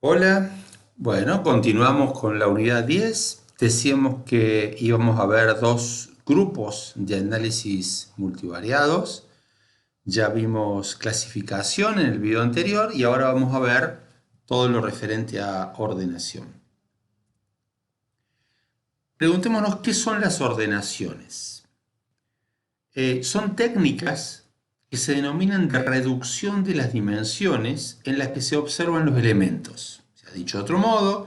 Hola, bueno, continuamos con la unidad 10. Decíamos que íbamos a ver dos grupos de análisis multivariados. Ya vimos clasificación en el video anterior y ahora vamos a ver todo lo referente a ordenación. Preguntémonos qué son las ordenaciones. Son técnicas que se denominan de reducción de las dimensiones en las que se observan los elementos. Se ha dicho de otro modo,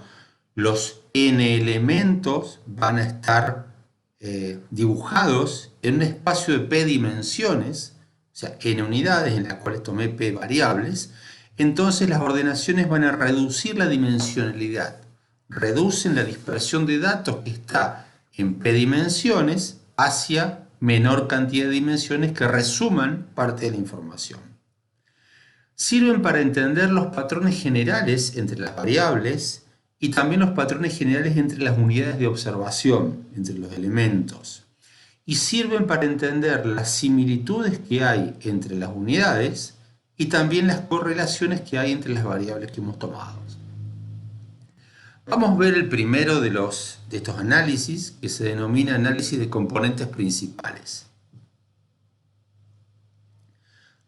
los n elementos van a estar dibujados en un espacio de p dimensiones, o sea, n unidades en las cuales tomé p variables. Entonces las ordenaciones van a reducir la dimensionalidad, reducen la dispersión de datos que está en p dimensiones hacia menor cantidad de dimensiones que resuman parte de la información. Sirven para entender los patrones generales entre las variables y también los patrones generales entre las unidades de observación, entre los elementos. Y sirven para entender las similitudes que hay entre las unidades y también las correlaciones que hay entre las variables que hemos tomado. Vamos a ver el primero de estos análisis, que se denomina análisis de componentes principales.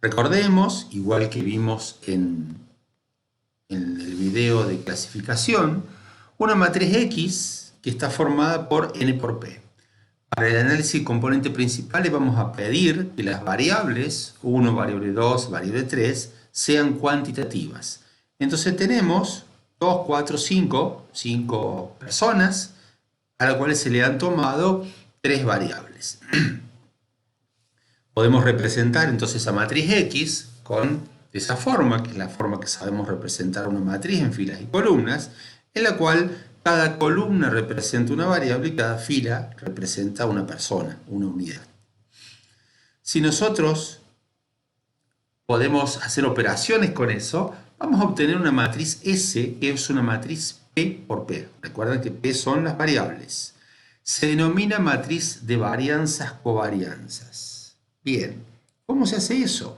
Recordemos, igual que vimos en el video de clasificación, una matriz X que está formada por n por p. Para el análisis de componentes principales vamos a pedir que las variables 1, variable 2, variable 3 sean cuantitativas. Entonces tenemos 2, 4, 5 personas a las cuales se le han tomado 3 variables. Podemos representar entonces a matriz X con esa forma, que es la forma que sabemos representar una matriz en filas y columnas, en la cual cada columna representa una variable y cada fila representa una persona, una unidad. Si nosotros podemos hacer operaciones con eso, vamos a obtener una matriz S, que es una matriz P por P. Recuerden que P son las variables. Se denomina matriz de varianzas covarianzas. Bien, ¿cómo se hace eso?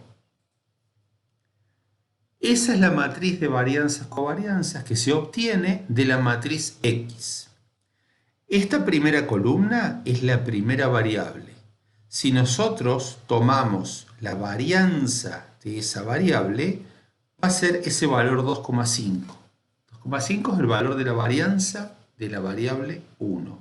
Esa es la matriz de varianzas covarianzas que se obtiene de la matriz X. Esta primera columna es la primera variable. Si nosotros tomamos la varianza de esa variable, va a ser ese valor 2,5. 2,5 es el valor de la varianza de la variable 1.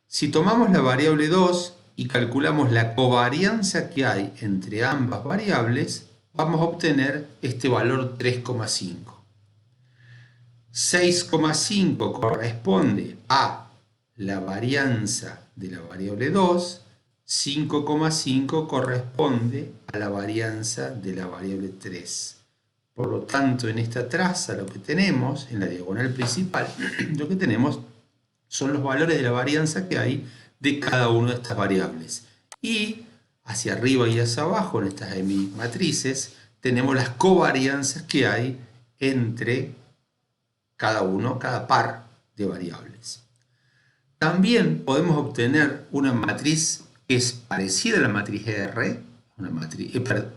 Si tomamos la variable 2 y calculamos la covarianza que hay entre ambas variables, vamos a obtener este valor 3,5. 6,5 corresponde a la varianza de la variable 2, 5,5 corresponde a la varianza de la variable 3. Por lo tanto, en esta traza lo que tenemos, en la diagonal principal, lo que tenemos son los valores de la varianza que hay de cada una de estas variables. Y hacia arriba y hacia abajo, en estas matrices, tenemos las covarianzas que hay entre cada par de variables. También podemos obtener una matriz que es parecida a la matriz R,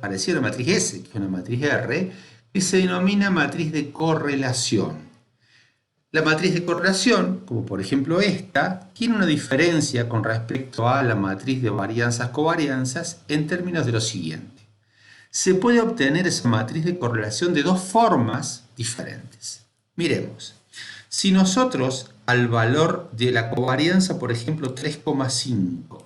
parecida a la matriz S, que es una matriz R, que se denomina matriz de correlación. La matriz de correlación, como por ejemplo esta, tiene una diferencia con respecto a la matriz de varianzas-covarianzas en términos de lo siguiente. Se puede obtener esa matriz de correlación de dos formas diferentes. Miremos, si nosotros al valor de la covarianza, por ejemplo 3,5,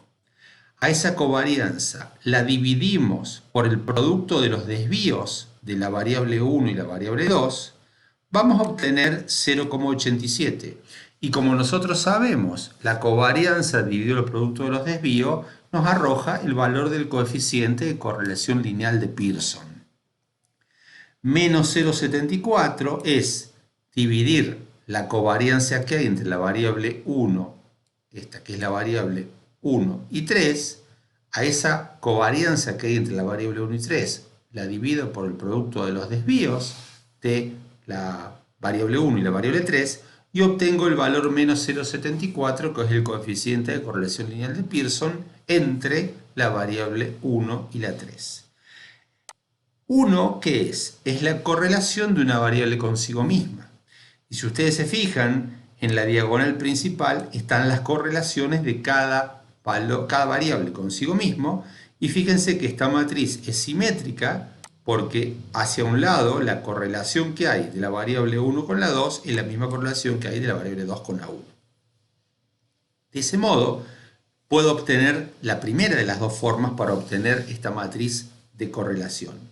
a esa covarianza la dividimos por el producto de los desvíos de la variable 1 y la variable 2, vamos a obtener 0,87. Y como nosotros sabemos, la covarianza dividido el producto de los desvíos nos arroja el valor del coeficiente de correlación lineal de Pearson. Menos 0,74 es dividir la covarianza que hay entre la variable 1, esta que es la variable 1 y 3, a esa covarianza que hay entre la variable 1 y 3, la divido por el producto de los desvíos de la variable 1 y la variable 3 y obtengo el valor menos 0,74, que es el coeficiente de correlación lineal de Pearson entre la variable 1 y la 3. 1, ¿qué es? Es la correlación de una variable consigo misma. Y si ustedes se fijan, en la diagonal principal están las correlaciones de cada variable consigo mismo. Y fíjense que esta matriz es simétrica porque hacia un lado la correlación que hay de la variable 1 con la 2 es la misma correlación que hay de la variable 2 con la 1. De ese modo, puedo obtener la primera de las dos formas para obtener esta matriz de correlación.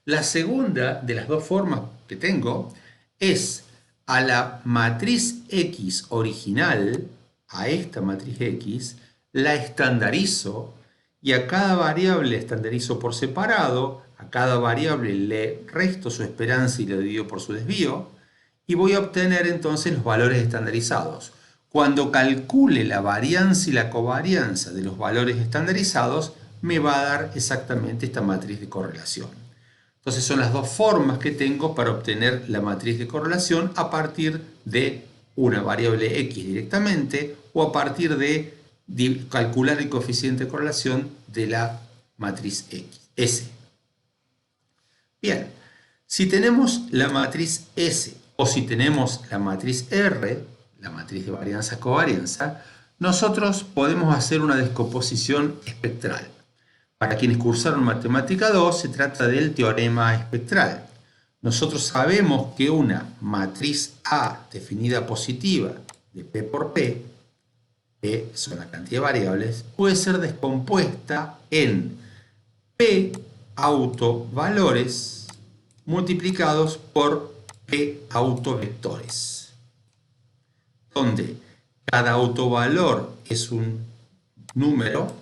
La segunda de las dos formas que tengo es a la matriz X original, a esta matriz X, la estandarizo y a cada variable estandarizo por separado, a cada variable le resto su esperanza y lo divido por su desvío y voy a obtener entonces los valores estandarizados. Cuando calcule la varianza y la covarianza de los valores estandarizados, me va a dar exactamente esta matriz de correlación. Entonces son las dos formas que tengo para obtener la matriz de correlación a partir de una variable X directamente o a partir de calcular el coeficiente de correlación de la matriz X, S. Bien, si tenemos la matriz S o si tenemos la matriz R, la matriz de varianza-covarianza, nosotros podemos hacer una descomposición espectral. Para quienes cursaron Matemática 2, se trata del teorema espectral. Nosotros sabemos que una matriz A definida positiva de P por P, P son la cantidad de variables, puede ser descompuesta en P autovalores multiplicados por P autovectores, donde cada autovalor es un número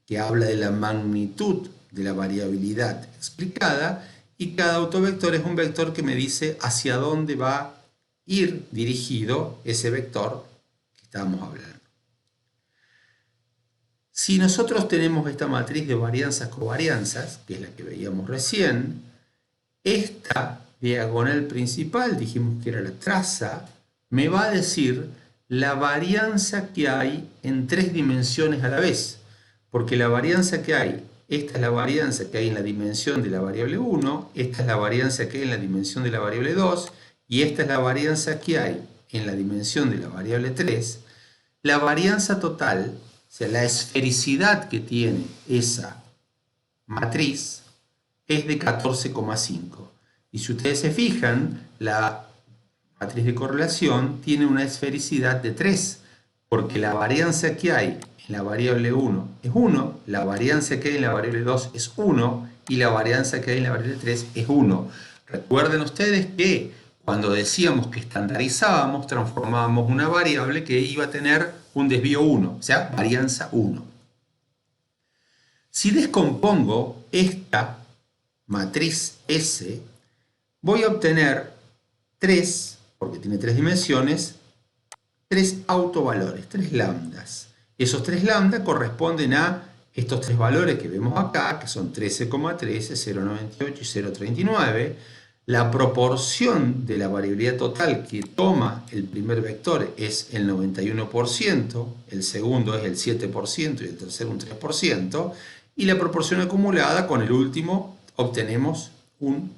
que habla de la magnitud de la variabilidad explicada y cada autovector es un vector que me dice hacia dónde va a ir dirigido ese vector que estábamos hablando. Si nosotros tenemos esta matriz de varianzas-covarianzas, que es la que veíamos recién, esta diagonal principal, dijimos que era la traza, me va a decir la varianza que hay en 3 dimensiones a la vez. Porque la varianza que hay, esta es la varianza que hay en la dimensión de la variable 1, esta es la varianza que hay en la dimensión de la variable 2, y esta es la varianza que hay en la dimensión de la variable 3. La varianza total, o sea, la esfericidad que tiene esa matriz, es de 14,5. Y si ustedes se fijan, la matriz de correlación tiene una esfericidad de 3, porque la varianza que hay en la variable 1 es 1, la varianza que hay en la variable 2 es 1 y la varianza que hay en la variable 3 es 1. Recuerden ustedes que cuando decíamos que estandarizábamos, transformábamos una variable que iba a tener un desvío 1, o sea, varianza 1. Si descompongo esta matriz S, voy a obtener 3, porque tiene 3 dimensiones, 3 autovalores, 3 lambdas. Esos 3 lambda corresponden a estos 3 valores que vemos acá, que son 13,13, 0,98 y 0,39. La proporción de la variabilidad total que toma el primer vector es el 91%, el segundo es el 7% y el tercero un 3%, y la proporción acumulada con el último obtenemos un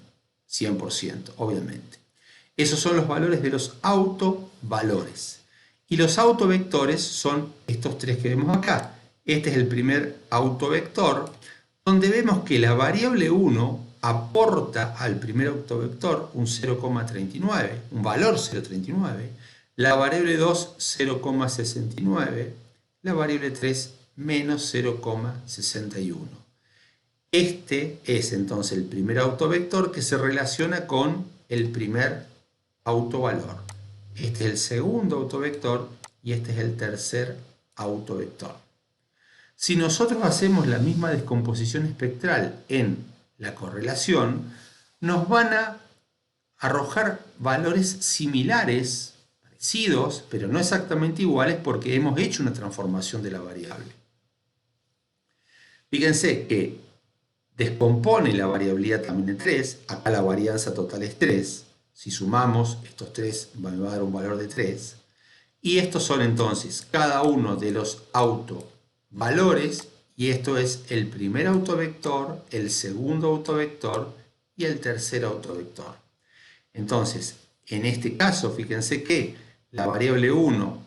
100%, obviamente. Esos son los valores de los autovalores. Y los autovectores son estos 3 que vemos acá. Este es el primer autovector, donde vemos que la variable 1 aporta al primer autovector un 0,39, un valor 0,39, la variable 2 0,69, la variable 3 menos 0,61. Este es entonces el primer autovector que se relaciona con el primer autovalor. Este es el segundo autovector y este es el tercer autovector. Si nosotros hacemos la misma descomposición espectral en la correlación, nos van a arrojar valores similares, parecidos, pero no exactamente iguales porque hemos hecho una transformación de la variable. Fíjense que descompone la variabilidad también en 3, acá la varianza total es 3, si sumamos estos 3 me va a dar un valor de 3, y estos son entonces cada uno de los autovalores, y esto es el primer autovector, el segundo autovector y el tercer autovector. Entonces, en este caso, fíjense que la variable 1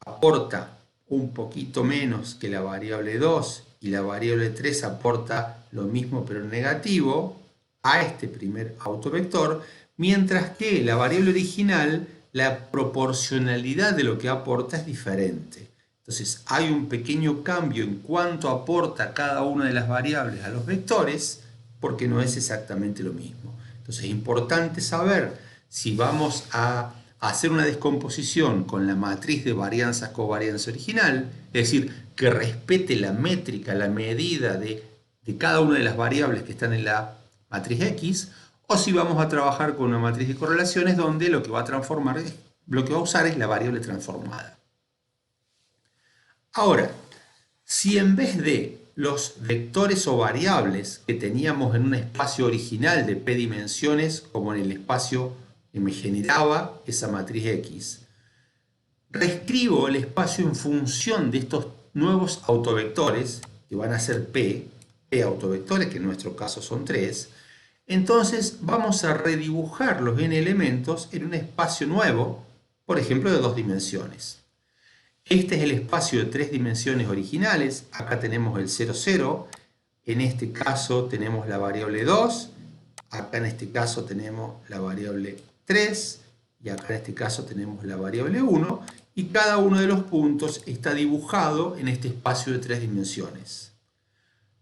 aporta un poquito menos que la variable 2 y la variable 3 aporta lo mismo pero negativo a este primer autovector, mientras que la variable original, la proporcionalidad de lo que aporta es diferente. Entonces hay un pequeño cambio en cuánto aporta cada una de las variables a los vectores, porque no es exactamente lo mismo. Entonces es importante saber si vamos a hacer una descomposición con la matriz de varianza-covarianza original, es decir, que respete la métrica, la medida de cada una de las variables que están en la matriz X, o si vamos a trabajar con una matriz de correlaciones donde lo que va a usar es la variable transformada. Ahora, si en vez de los vectores o variables que teníamos en un espacio original de p dimensiones, como en el espacio que me generaba esa matriz X, reescribo el espacio en función de estos nuevos autovectores, que van a ser P autovectores, que en nuestro caso son 3, entonces vamos a redibujar los n elementos en un espacio nuevo, por ejemplo de 2 dimensiones. Este es el espacio de 3 dimensiones originales, acá tenemos el 0, 0, en este caso tenemos la variable 2, acá en este caso tenemos la variable 3, y acá en este caso tenemos la variable 1, y cada uno de los puntos está dibujado en este espacio de 3 dimensiones.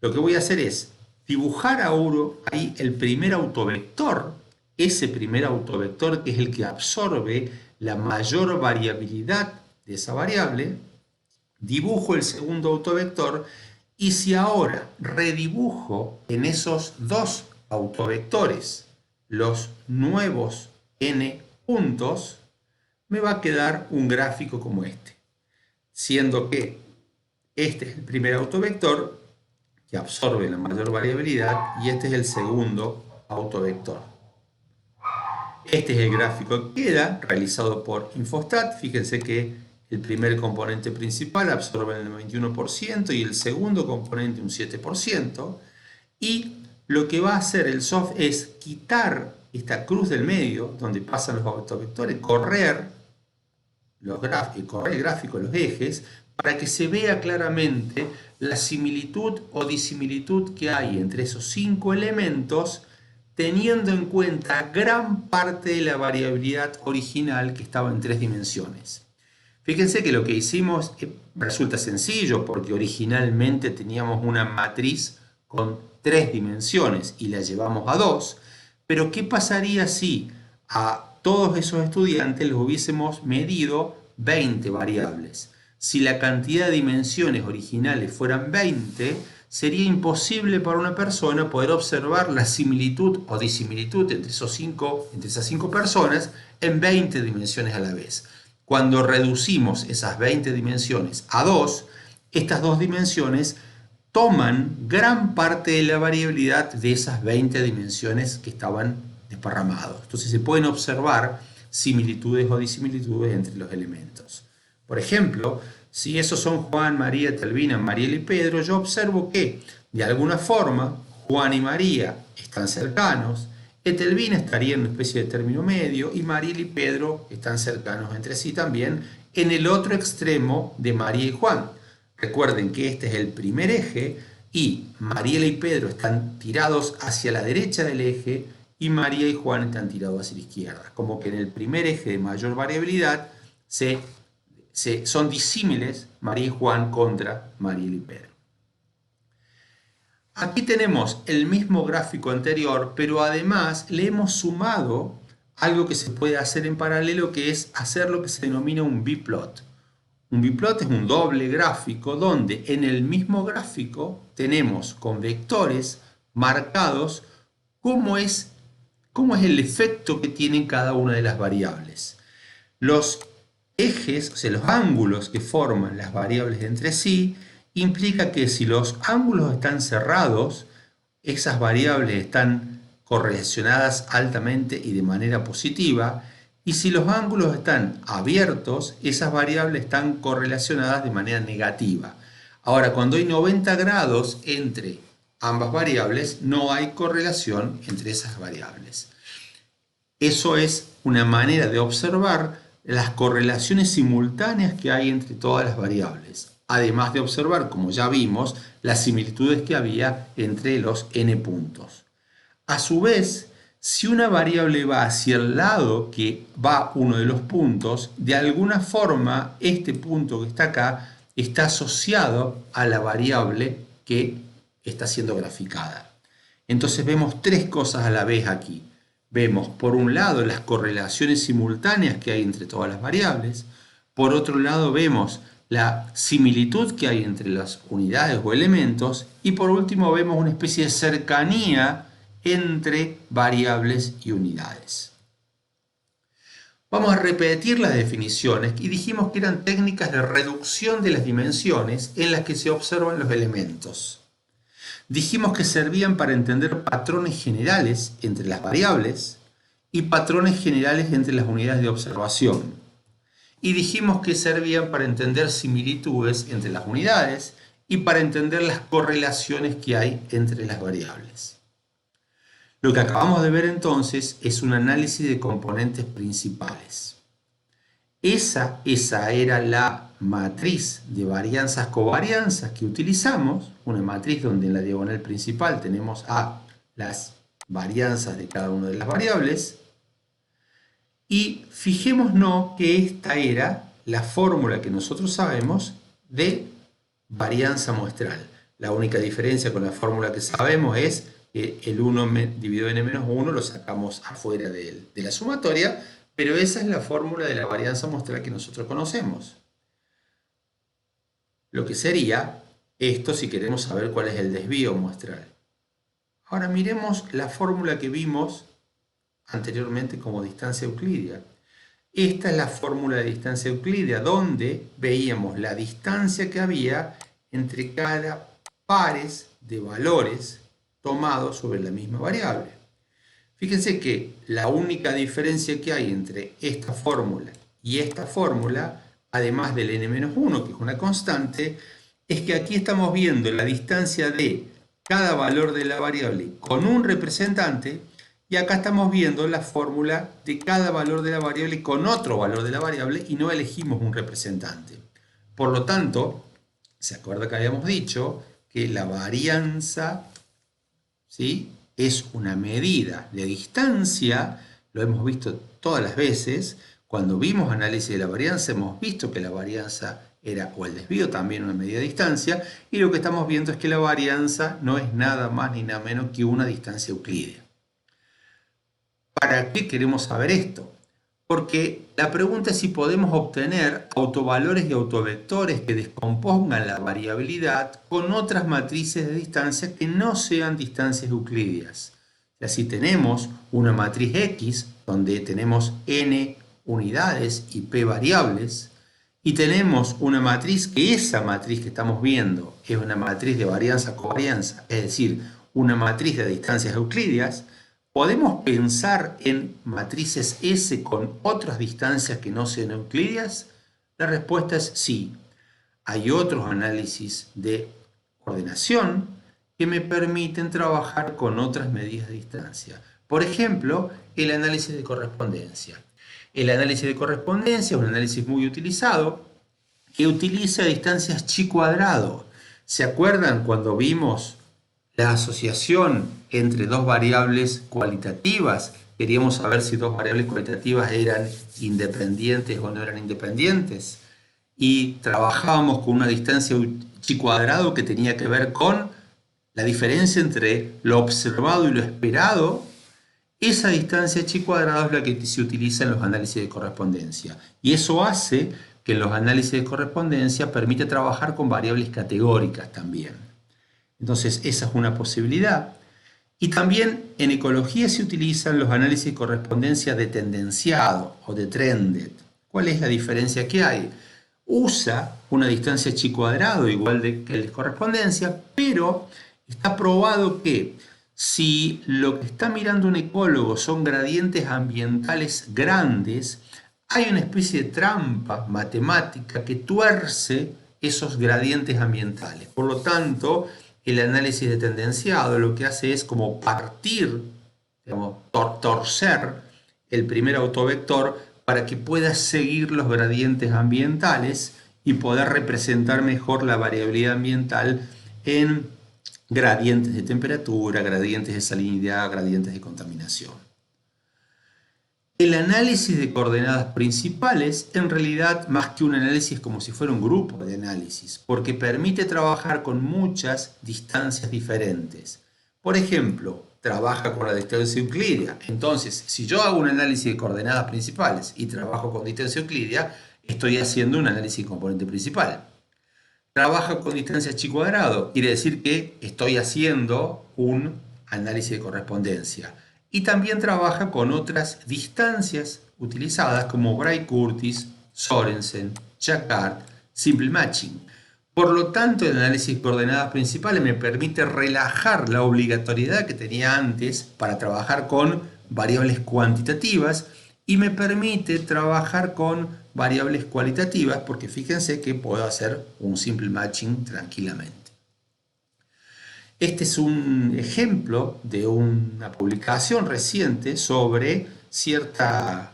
Lo que voy a hacer es dibujar ahora ahí el primer autovector, ese primer autovector que es el que absorbe la mayor variabilidad de esa variable, dibujo el segundo autovector, y si ahora redibujo en esos dos autovectores los nuevos n puntos, me va a quedar un gráfico como este, siendo que este es el primer autovector que absorbe la mayor variabilidad y este es el segundo autovector. Este es el gráfico que queda realizado por Infostat. Fíjense que el primer componente principal absorbe el 91% y el segundo componente un 7%. Y lo que va a hacer el soft es quitar esta cruz del medio, donde pasan los autovectores, correr el gráfico, los ejes, para que se vea claramente la similitud o disimilitud que hay entre esos 5 elementos, teniendo en cuenta gran parte de la variabilidad original que estaba en 3 dimensiones. Fíjense que lo que hicimos resulta sencillo, porque originalmente teníamos una matriz con 3 dimensiones y la llevamos a 2, pero ¿qué pasaría si a todos esos estudiantes les hubiésemos medido 20 variables? Si la cantidad de dimensiones originales fueran 20, sería imposible para una persona poder observar la similitud o disimilitud entre esas 5 personas en 20 dimensiones a la vez. Cuando reducimos esas 20 dimensiones a 2, estas 2 dimensiones toman gran parte de la variabilidad de esas 20 dimensiones que estaban desparramados. Entonces se pueden observar similitudes o disimilitudes entre los elementos. Por ejemplo, si esos son Juan, María, Etelvina, Mariel y Pedro, yo observo que, de alguna forma, Juan y María están cercanos, Etelvina estaría en una especie de término medio y Mariel y Pedro están cercanos entre sí también en el otro extremo de María y Juan. Recuerden que este es el primer eje y Mariela y Pedro están tirados hacia la derecha del eje y María y Juan están tirados hacia la izquierda. Como que en el primer eje de mayor variabilidad son disímiles María y Juan contra Mariela y Pedro. Aquí tenemos el mismo gráfico anterior, pero además le hemos sumado algo que se puede hacer en paralelo, que es hacer lo que se denomina un biplot. Un biplot es un doble gráfico donde en el mismo gráfico tenemos con vectores marcados cómo es el efecto que tienen cada una de las variables. Los ejes, o sea, los ángulos que forman las variables entre sí, implica que si los ángulos están cerrados, esas variables están correlacionadas altamente y de manera positiva, y si los ángulos están abiertos, esas variables están correlacionadas de manera negativa. Ahora, cuando hay 90 grados entre ambas variables, no hay correlación entre esas variables. Eso es una manera de observar las correlaciones simultáneas que hay entre todas las variables, además de observar, como ya vimos, las similitudes que había entre los n puntos. A su vez, si una variable va hacia el lado que va uno de los puntos, de alguna forma este punto que está acá está asociado a la variable que está siendo graficada. Entonces vemos tres cosas a la vez aquí. Vemos por un lado las correlaciones simultáneas que hay entre todas las variables, por otro lado vemos la similitud que hay entre las unidades o elementos y por último vemos una especie de cercanía entre variables y unidades. Vamos a repetir las definiciones y dijimos que eran técnicas de reducción de las dimensiones en las que se observan los elementos. Dijimos que servían para entender patrones generales entre las variables y patrones generales entre las unidades de observación. Y dijimos que servían para entender similitudes entre las unidades y para entender las correlaciones que hay entre las variables. Lo que acabamos de ver entonces es un análisis de componentes principales. Esa era la matriz de varianzas-covarianzas que utilizamos, una matriz donde en la diagonal principal tenemos a las varianzas de cada una de las variables, y fijémonos que esta era la fórmula que nosotros sabemos de varianza muestral. La única diferencia con la fórmula que sabemos es que el 1 dividido en n-1 lo sacamos afuera de la sumatoria, pero esa es la fórmula de la varianza muestral que nosotros conocemos. Lo que sería esto si queremos saber cuál es el desvío muestral. Ahora miremos la fórmula que vimos anteriormente como distancia euclídea. Esta es la fórmula de distancia euclídea, donde veíamos la distancia que había entre cada pares de valores tomados sobre la misma variable. Fíjense que la única diferencia que hay entre esta fórmula y esta fórmula, además del n-1, que es una constante, es que aquí estamos viendo la distancia de cada valor de la variable con un representante, y acá estamos viendo la fórmula de cada valor de la variable con otro valor de la variable y no elegimos un representante. Por lo tanto, ¿se acuerda que habíamos dicho que la varianza, ¿sí?, es una medida de distancia? Lo hemos visto todas las veces. Cuando vimos análisis de la varianza, hemos visto que la varianza era, o el desvío también, una medida de distancia, y lo que estamos viendo es que la varianza no es nada más ni nada menos que una distancia euclídea. ¿Para qué queremos saber esto? Porque la pregunta es si podemos obtener autovalores y autovectores que descompongan la variabilidad con otras matrices de distancia que no sean distancias euclídeas. O sea, si tenemos una matriz X, donde tenemos n unidades y p variables, y tenemos una matriz que esa matriz que estamos viendo es una matriz de varianza-covarianza, es decir, una matriz de distancias euclídeas, ¿podemos pensar en matrices S con otras distancias que no sean euclídeas? La respuesta es sí. Hay otros análisis de ordenación que me permiten trabajar con otras medidas de distancia. Por ejemplo, el análisis de correspondencia. El análisis de correspondencia es un análisis muy utilizado que utiliza distancias chi cuadrado. ¿Se acuerdan cuando vimos la asociación entre dos variables cualitativas? Queríamos saber si dos variables cualitativas eran independientes o no eran independientes. Y trabajábamos con una distancia chi cuadrado que tenía que ver con la diferencia entre lo observado y lo esperado. Esa distancia chi cuadrado es la que se utiliza en los análisis de correspondencia. Y eso hace que en los análisis de correspondencia permite trabajar con variables categóricas también. Entonces, esa es una posibilidad. Y también en ecología se utilizan los análisis de correspondencia de tendenciado o de trended. ¿Cuál es la diferencia que hay? Usa una distancia chi cuadrado igual que el de correspondencia, pero está probado que si lo que está mirando un ecólogo son gradientes ambientales grandes, hay una especie de trampa matemática que tuerce esos gradientes ambientales. Por lo tanto, el análisis de tendenciado lo que hace es como partir, digamos, torcer el primer autovector para que pueda seguir los gradientes ambientales y poder representar mejor la variabilidad ambiental en gradientes de temperatura, gradientes de salinidad, gradientes de contaminación. El análisis de coordenadas principales, en realidad, más que un análisis, es como si fuera un grupo de análisis, porque permite trabajar con muchas distancias diferentes. Por ejemplo, trabaja con la distancia euclídea. Entonces, si yo hago un análisis de coordenadas principales y trabajo con distancia euclídea, estoy haciendo un análisis de componente principal. Trabaja con distancia chi cuadrado, quiere decir que estoy haciendo un análisis de correspondencia. Y también trabaja con otras distancias utilizadas como Bray-Curtis, Sorensen, Jacquard, Simple Matching. Por lo tanto, el análisis de coordenadas principales me permite relajar la obligatoriedad que tenía antes para trabajar con variables cuantitativas y me permite trabajar con variables cualitativas porque fíjense que puedo hacer un simple matching tranquilamente. Este es un ejemplo de una publicación reciente sobre ciertas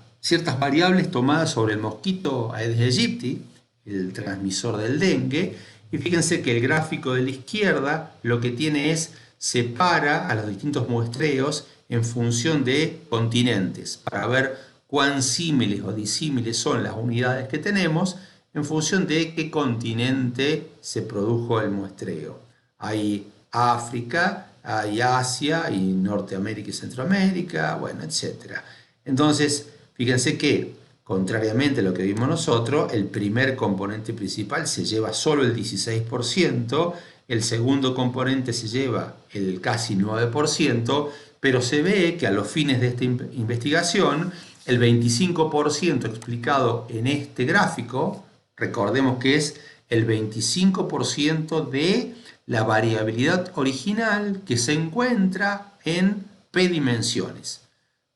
variables tomadas sobre el mosquito Aedes aegypti, el transmisor del dengue, y fíjense que el gráfico de la izquierda lo que tiene es separa a los distintos muestreos en función de continentes para ver cuán símiles o disímiles son las unidades que tenemos en función de qué continente se produjo el muestreo. Hay África, hay Asia, hay Norteamérica y Centroamérica, bueno, etc. Entonces, fíjense que, contrariamente a lo que vimos nosotros, el primer componente principal se lleva solo el 16%, el segundo componente se lleva el casi 9%, pero se ve que a los fines de esta investigación, el 25% explicado en este gráfico, recordemos que es el 25% de la variabilidad original que se encuentra en P dimensiones.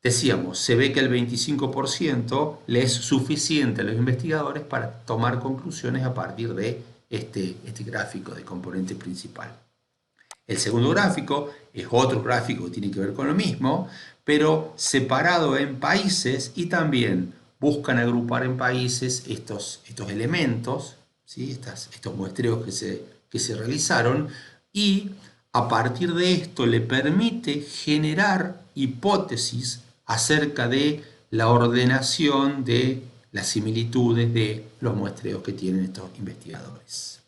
Decíamos, se ve que el 25% le es suficiente a los investigadores para tomar conclusiones a partir de este gráfico de componente principal. El segundo gráfico es otro gráfico que tiene que ver con lo mismo, pero separado en países y también buscan agrupar en países estos elementos, ¿sí? estos muestreos que se realizaron, y a partir de esto le permite generar hipótesis acerca de la ordenación de las similitudes de los muestreos que tienen estos investigadores.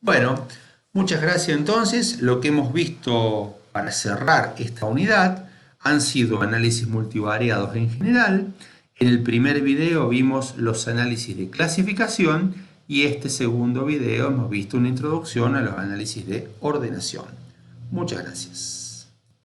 Bueno, muchas gracias entonces. Lo que hemos visto para cerrar esta unidad han sido análisis multivariados en general. En el primer video vimos los análisis de clasificación y este segundo video hemos visto una introducción a los análisis de ordenación. Muchas gracias.